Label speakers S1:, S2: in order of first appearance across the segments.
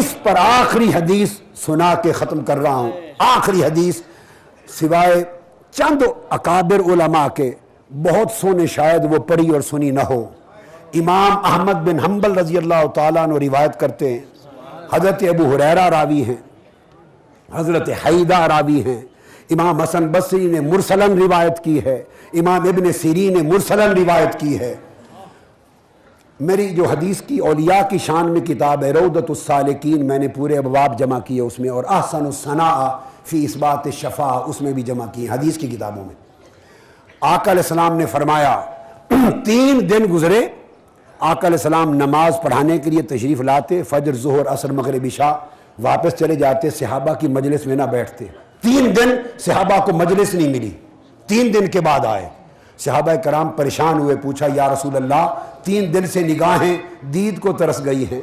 S1: حدیث پر آخری حدیث سنا کے ختم کر رہا ہوں. آخری حدیث سوائے چند اکابر علماء کے بہت سونے شاید وہ پڑھی اور سنی نہ ہو. امام احمد بن حنبل رضی اللہ تعالیٰ عنہ روایت کرتے ہیں, حضرت ابو ہریرہ راوی ہیں, حضرت حیدہ راوی ہیں, امام حسن بصری نے مرسلن روایت کی ہے, امام ابن سیرین نے مرسلن روایت کی ہے. میری جو حدیث کی اولیاء کی شان میں کتاب ہے روضۃ السالکین, میں نے پورے ابواب جمع کیے اس میں, اور احسن الثناء فی اثبات الشفاعہ اس میں بھی جمع کیے حدیث کی کتابوں میں. آقا علیہ السلام نے فرمایا 3 دن گزرے, آقا علیہ السلام نماز پڑھانے کے لیے تشریف لاتے, فجر ظہر عصر مغرب عشاء, واپس چلے جاتے, صحابہ کی مجلس میں نہ بیٹھتے. 3 دن صحابہ کو مجلس نہیں ملی, 3 دن کے بعد آئے. صحابہ کرام پریشان ہوئے, پوچھا یا رسول اللہ 3 دن سے نگاہیں دید کو ترس گئی ہیں,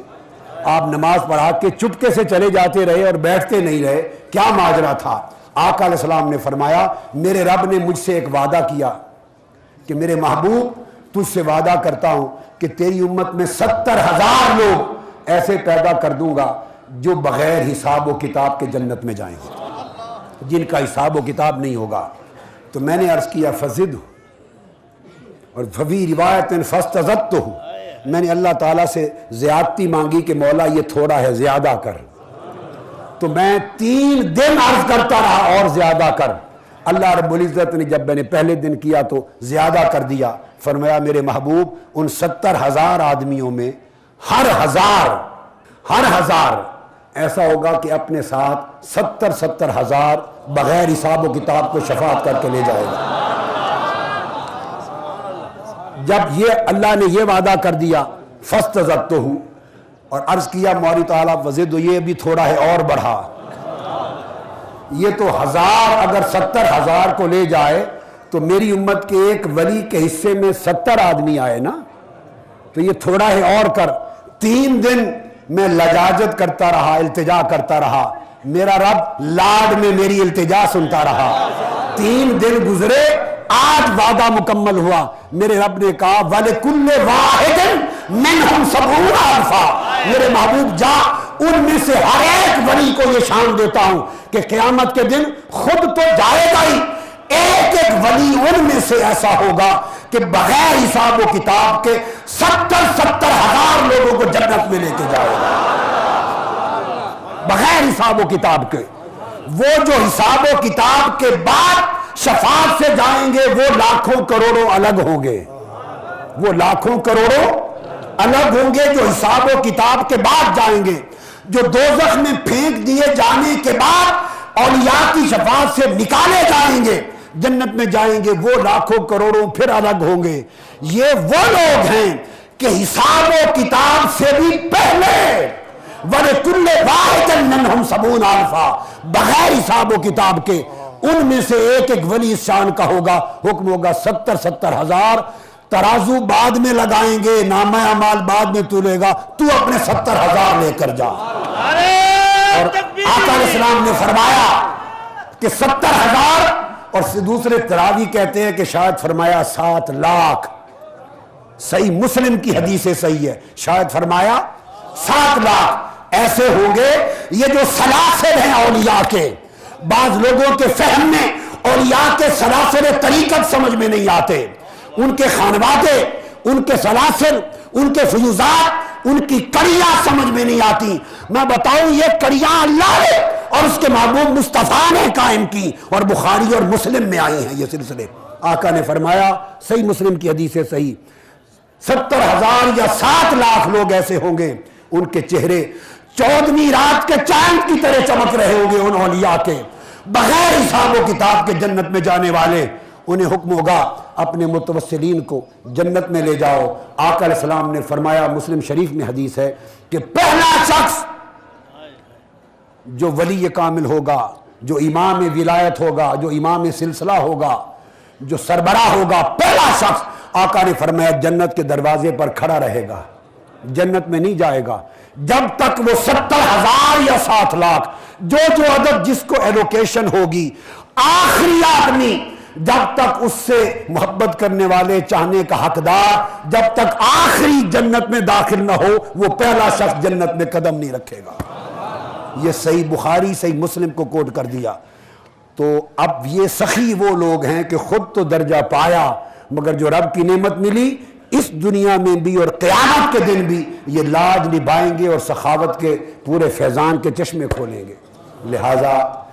S1: آپ نماز پڑھا کے چٹکے سے چلے جاتے رہے اور بیٹھتے نہیں رہے, کیا ماجرا تھا؟ آقا علیہ السلام نے فرمایا میرے رب نے مجھ سے ایک وعدہ کیا کہ میرے محبوب تجھ سے وعدہ کرتا ہوں کہ تیری امت میں 70,000 لوگ ایسے پیدا کر دوں گا جو بغیر حساب و کتاب کے جنت میں جائیں گے, جن کا حساب و کتاب نہیں ہوگا. تو میں نے عرض کیا فزد, اور ففی روایت فاستزدتہ, میں نے اللہ تعالیٰ سے زیادتی مانگی کہ مولا یہ تھوڑا ہے زیادہ کر. تو میں 3 دن عرض کرتا رہا اور زیادہ کر. اللہ رب العزت نے جب میں نے پہلے دن کیا تو زیادہ کر دیا. فرمایا میرے محبوب ان 70,000 آدمیوں میں ہر ہزار ایسا ہوگا کہ اپنے ساتھ 70,000 بغیر حساب و کتاب کو شفاعت کر کے لے جائے گا. جب یہ اللہ نے یہ وعدہ کر دیا فاستزدتہ, اور عرض کیا مولا تعالیٰ وزد, یہ بھی تھوڑا ہے اور بڑھا. یہ تو 1000 اگر 70,000 کو لے جائے تو میری امت کے ایک ولی کے حصے میں 70 آدمی آئے نا, تو یہ تھوڑا ہے اور کر. 3 دن میں لجاجت کرتا رہا, التجا کرتا رہا, میرا رب لاڈ میں میری التجا سنتا رہا. 3 دن گزرے, آج وعدہ مکمل ہوا. میرے رب نے کہا وَلِكُلِّ وَاحِدٍ مِّنْهُمْ 70,000. میرے محبوب جا ان میں سے ہر ایک ولی کو یہ شان دیتا ہوں کہ قیامت کے دن خود تو جائے گا ہی, ایک ولی ان میں سے ایسا ہوگا کہ بغیر حساب و کتاب کے 70,000 لوگوں کو جنت میں لے کے جائے گا, بغیر حساب و کتاب کے. وہ جو حساب و کتاب کے بعد شفاعت سے جائیں گے وہ لاکھوں کروڑوں الگ ہوں گے, وہ لاکھوں کروڑوں الگ ہوں گے جو حساب و کتاب کے بعد جائیں گے. جو دوزخ میں پھینک دیے جانے کے بعد اولیاء کی شفاعت سے نکالے جائیں گے, جنت میں جائیں گے, وہ لاکھوں کروڑوں پھر الگ ہوں گے. یہ وہ لوگ ہیں کہ حساب و کتاب سے بھی پہلے وَلِكُلِّ وَاحِدٍ مِّنْهُمْ 70,000 بغیر حساب و کتاب کے ان میں سے ایک ولی اس شان کا ہوگا. حکم ہوگا 70,000. ترازو بعد میں لگائیں گے, نامہ اعمال بعد میں تولے گا, تو اپنے 70,000 لے کر جا. اور آقا علیہ السلام نے فرمایا کہ 70,000, اور دوسرے تراوی کہتے ہیں کہ شاید فرمایا 7 لاکھ. صحیح مسلم کی حدیث صحیح ہے, شاید فرمایا 7 لاکھ ایسے ہوں گے. یہ جو سلاسل ہیں اولیاء کے, بعض لوگوں کے فہم میں اولیاء کے سلاسل طریقت سمجھ میں نہیں آتے, ان کے خانوادے, ان کے سلاسل, ان کے فیوزات, ان کی کڑیاں سمجھ میں نہیں آتی. میں بتاؤں یہ کڑیاں اللہ نے اور اس کے محبوب مصطفیٰ نے قائم کی, اور بخاری اور مسلم میں آئی ہیں یہ سلسلے. آقا نے فرمایا صحیح مسلم کی حدیث ہے صحیح, 70,000 یا 7 لاکھ لوگ ایسے ہوں گے ان کے چہرے 14ویں رات کے چاند کی طرح چمک رہے ہوں گے, ان اولیاء کے بغیر حساب و کتاب کے جنت میں جانے والے. انہیں حکم ہوگا اپنے متوسلین کو جنت میں لے جاؤ. آقا علیہ السلام نے فرمایا, مسلم شریف میں حدیث ہے کہ پہلا شخص جو ولی کامل ہوگا, جو امام ولایت ہوگا, جو امام سلسلہ ہوگا, جو سربراہ ہوگا, پہلا شخص آقا نے فرمایا جنت کے دروازے پر کھڑا رہے گا, جنت میں نہیں جائے گا جب تک وہ 70,000 یا 7 لاکھ جو عدد جس کو ایلوکیشن ہوگی, آخری آدمی جب تک اس سے محبت کرنے والے, چاہنے کا حقدار, جب تک آخری جنت میں داخل نہ ہو وہ پہلا شخص جنت میں قدم نہیں رکھے گا. یہ صحیح بخاری صحیح مسلم کو کوٹ کر دیا۔ تو اب یہ سخی وہ لوگ ہیں کہ خود تو درجہ پایا مگر جو رب کی نعمت ملی اس دنیا میں بھی اور قیامت کے دن بھی یہ لاج نبھائیں گے اور سخاوت کے پورے فیضان کے چشمے کھولیں گے۔ لہٰذا